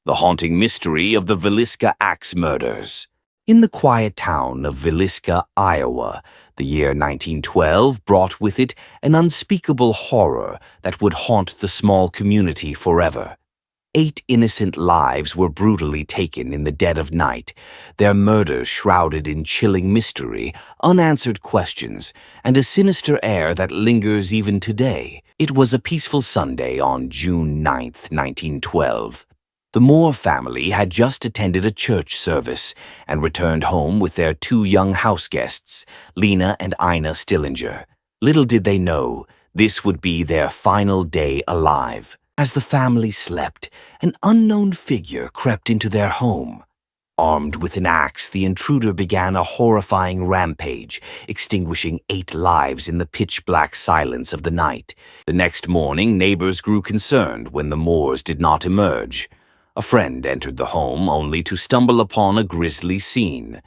The haunting mystery of the Villisca Axe murders. In the quiet town of Villisca, Iowa, the year 1912 brought with it an unspeakable horror that would haunt the small community forever. 8 innocent lives were brutally taken in the dead of night, their murders shrouded in chilling mystery, unanswered questions, and a sinister air that lingers even today. It was a peaceful Sunday on June 9th, 1912. The Moore family had just attended a church service and returned home with their 2 young house guests, Lena and Ina Stillinger. Little did they know, this would be their final day alive. As the family slept, an unknown figure crept into their home. Armed with an axe, the intruder began a horrifying rampage, extinguishing 8 lives in the pitch-black silence of the night. The next morning, neighbors grew concerned when the Moores did not emerge. A friend entered the home only to stumble upon a grisly scene.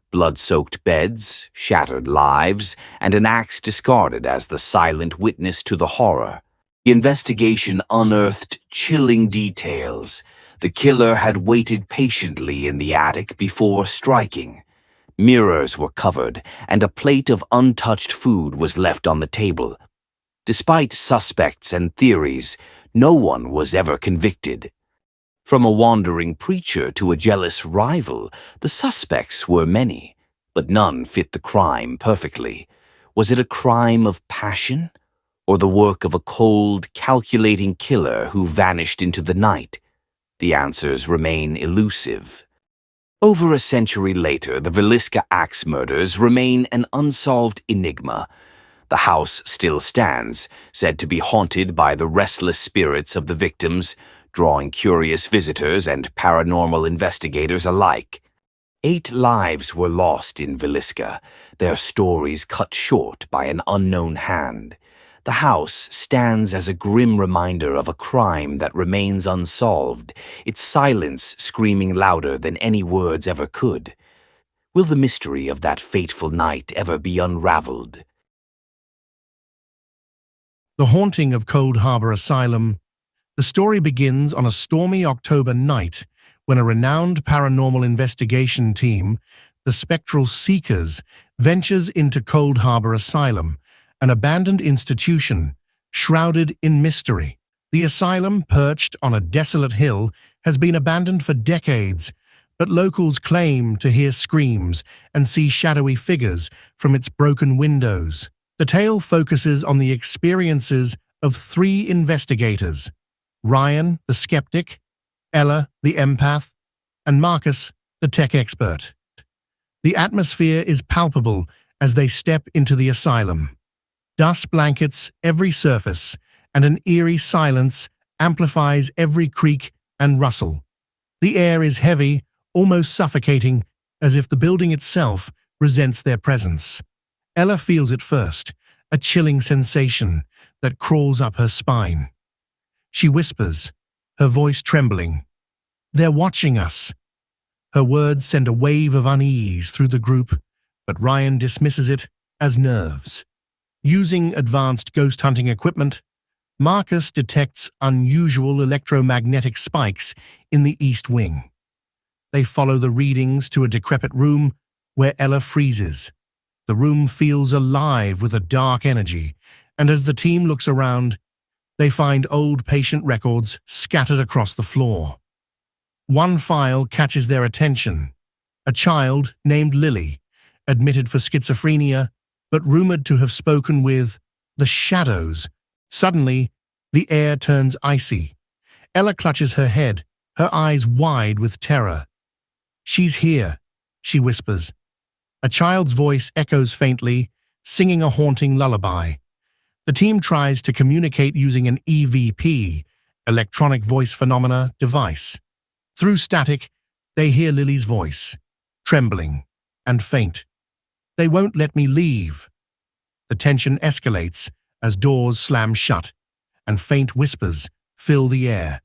Blood-soaked beds, shattered lives, and an axe discarded as the silent witness to the horror. The investigation unearthed chilling details. The killer had waited patiently in the attic before striking. Mirrors were covered, and a plate of untouched food was left on the table. Despite suspects and theories, no one was ever convicted. From a wandering preacher to a jealous rival, the suspects were many, but none fit the crime perfectly. Was it a crime of passion, or the work of a cold, calculating killer who vanished into the night? The answers remain elusive. Over a century later, the Villisca Axe murders remain an unsolved enigma. The house still stands, said to be haunted by the restless spirits of the victims, drawing curious visitors and paranormal investigators alike. 8 lives were lost in Villisca, their stories cut short by an unknown hand. The house stands as a grim reminder of a crime that remains unsolved, its silence screaming louder than any words ever could. Will the mystery of that fateful night ever be unraveled? The Haunting of Coldharbour Asylum. The story begins on a stormy October night when a renowned paranormal investigation team, the Spectral Seekers, ventures into Coldharbour Asylum, an abandoned institution shrouded in mystery. The asylum, perched on a desolate hill, has been abandoned for decades, but locals claim to hear screams and see shadowy figures from its broken windows. The tale focuses on the experiences of 3 investigators: Ryan, the skeptic, Ella, the empath, and Marcus, the tech expert. The atmosphere is palpable as they step into the asylum. Dust blankets every surface, and an eerie silence amplifies every creak and rustle. The air is heavy, almost suffocating, as if the building itself resents their presence. Ella feels it first, a chilling sensation that crawls up her spine. She whispers, her voice trembling, "They're watching us." Her words send a wave of unease through the group, but Ryan dismisses it as nerves. Using advanced ghost hunting equipment, Marcus detects unusual electromagnetic spikes in the east wing. They follow the readings to a decrepit room where Ella freezes. The room feels alive with a dark energy, and as the team looks around, they find old patient records scattered across the floor. One file catches their attention: a child named Lily, admitted for schizophrenia, but rumored to have spoken with the shadows. Suddenly, the air turns icy. Ella clutches her head, her eyes wide with terror. "She's here," she whispers. A child's voice echoes faintly, singing a haunting lullaby. The team tries to communicate using an EVP, electronic voice phenomena, device. Through static, they hear Lily's voice, trembling and faint. "They won't let me leave." The tension escalates as doors slam shut, and faint whispers fill the air.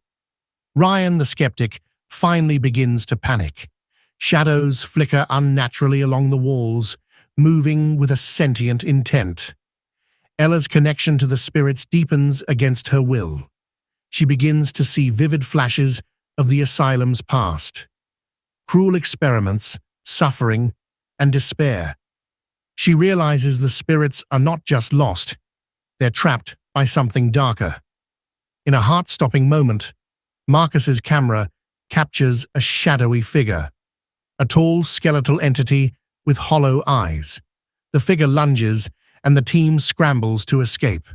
Ryan, the skeptic, finally begins to panic. Shadows flicker unnaturally along the walls, moving with a sentient intent. Ella's connection to the spirits deepens against her will. She begins to see vivid flashes of the asylum's past. Cruel experiments, suffering, and despair. She realizes the spirits are not just lost, they're trapped by something darker. In a heart-stopping moment, Marcus's camera captures a shadowy figure, a tall skeletal entity with hollow eyes. The figure lunges, and the team scrambles to escape.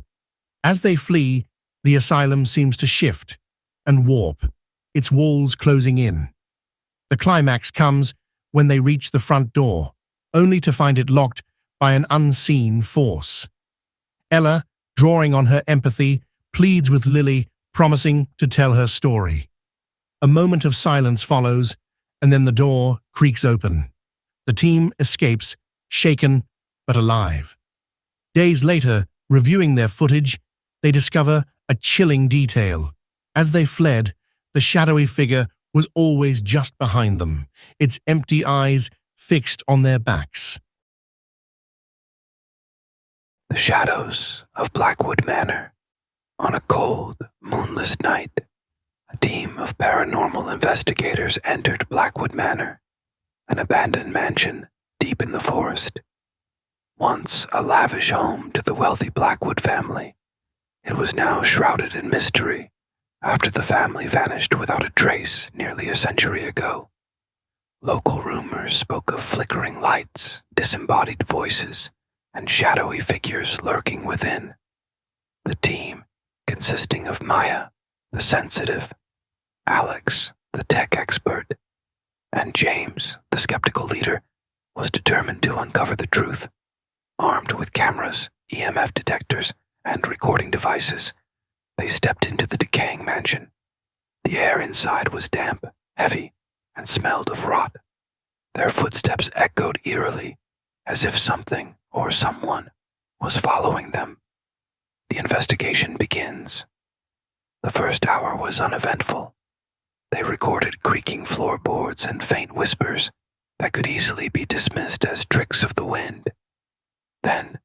As they flee, the asylum seems to shift and warp, its walls closing in. The climax comes when they reach the front door, only to find it locked by an unseen force. Ella, drawing on her empathy, pleads with Lily, promising to tell her story. A moment of silence follows, and then the door creaks open. The team escapes, shaken but alive. Days later, reviewing their footage, they discover a chilling detail. As they fled, the shadowy figure was always just behind them, its empty eyes fixed on their backs. The shadows of Blackwood Manor. On a cold, moonless night, a team of paranormal investigators entered Blackwood Manor, an abandoned mansion deep in the forest. Once a lavish home to the wealthy Blackwood family, it was now shrouded in mystery after the family vanished without a trace nearly a century ago. Local rumors spoke of flickering lights, disembodied voices, and shadowy figures lurking within. The team, consisting of Maya, the sensitive, Alex, the tech expert, and James, the skeptical leader, was determined to uncover the truth. Armed with cameras, EMF detectors, and recording devices, they stepped into the decaying mansion. The air inside was damp, heavy, and smelled of rot. Their footsteps echoed eerily, as if something or someone was following them. The investigation begins. The first hour was uneventful. They recorded creaking floorboards and faint whispers that could easily be dismissed as tricks of the wind. Then,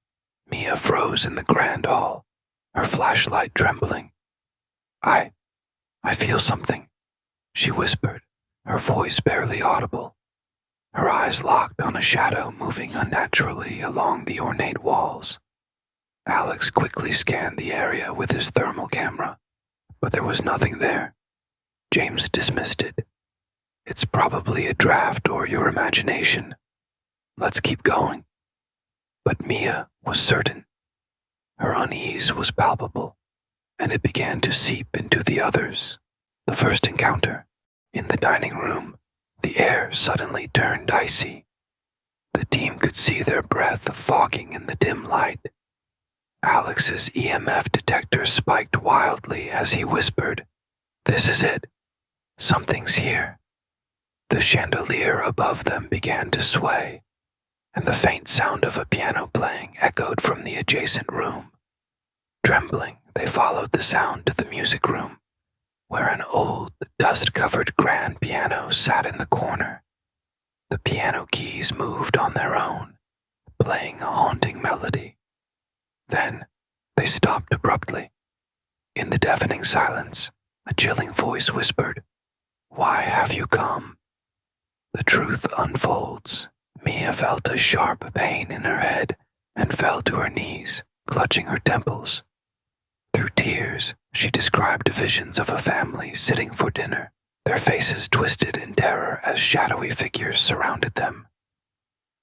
Mia froze in the grand hall, her flashlight trembling. I feel something," she whispered, her voice barely audible. Her eyes locked on a shadow moving unnaturally along the ornate walls. Alex quickly scanned the area with his thermal camera, but there was nothing there. James dismissed it. "It's probably a draft or your imagination. Let's keep going." But Mia was certain. Her unease was palpable, and it began to seep into the others. The first encounter, in the dining room, the air suddenly turned icy. The team could see their breath fogging in the dim light. Alex's EMF detector spiked wildly as he whispered, "This is it. Something's here." The chandelier above them began to sway, and the faint sound of a piano playing echoed from the adjacent room. Trembling, they followed the sound to the music room, where an old, dust-covered grand piano sat in the corner. The piano keys moved on their own, playing a haunting melody. Then, they stopped abruptly. In the deafening silence, a chilling voice whispered, "Why have you come?" The truth unfolds. Mia felt a sharp pain in her head and fell to her knees, clutching her temples. Through tears, she described visions of a family sitting for dinner, their faces twisted in terror as shadowy figures surrounded them.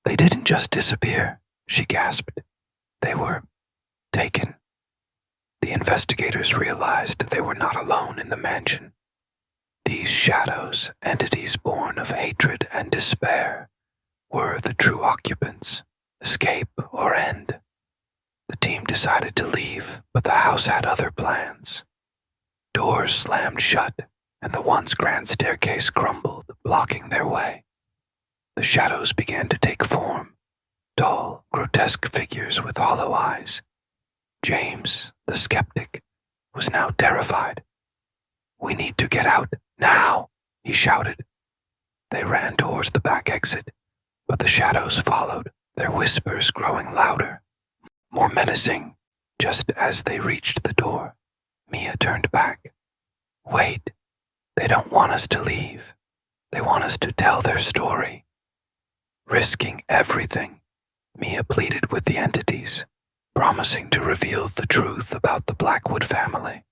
"They didn't just disappear," she gasped. "They were taken." The investigators realized they were not alone in the mansion. These shadows, entities born of hatred and despair, were the true occupants, escape or end. The team decided to leave, but the house had other plans. Doors slammed shut, and the once grand staircase crumbled, blocking their way. The shadows began to take form, tall, grotesque figures with hollow eyes. James, the skeptic, was now terrified. "We need to get out, now," he shouted. They ran towards the back exit, but the shadows followed, their whispers growing louder, more menacing. Just as they reached the door, Mia turned back. "Wait," They don't want us to leave. They want us to tell their story. Risking everything, Mia pleaded with the entities, promising to reveal the truth about the Blackwood family.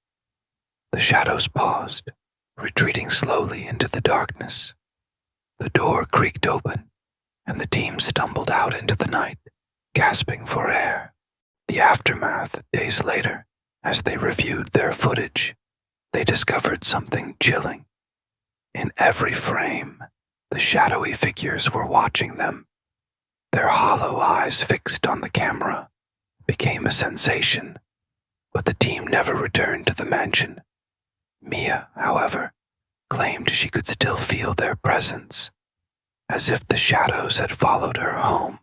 The shadows paused, retreating slowly into the darkness. The door creaked open, and the team stumbled out into the night, gasping for air. The aftermath, days later, as they reviewed their footage, they discovered something chilling. In every frame, the shadowy figures were watching them. Their hollow eyes fixed on the camera became a sensation, but the team never returned to the mansion. Mia, however, claimed she could still feel their presence, as if the shadows had followed her home.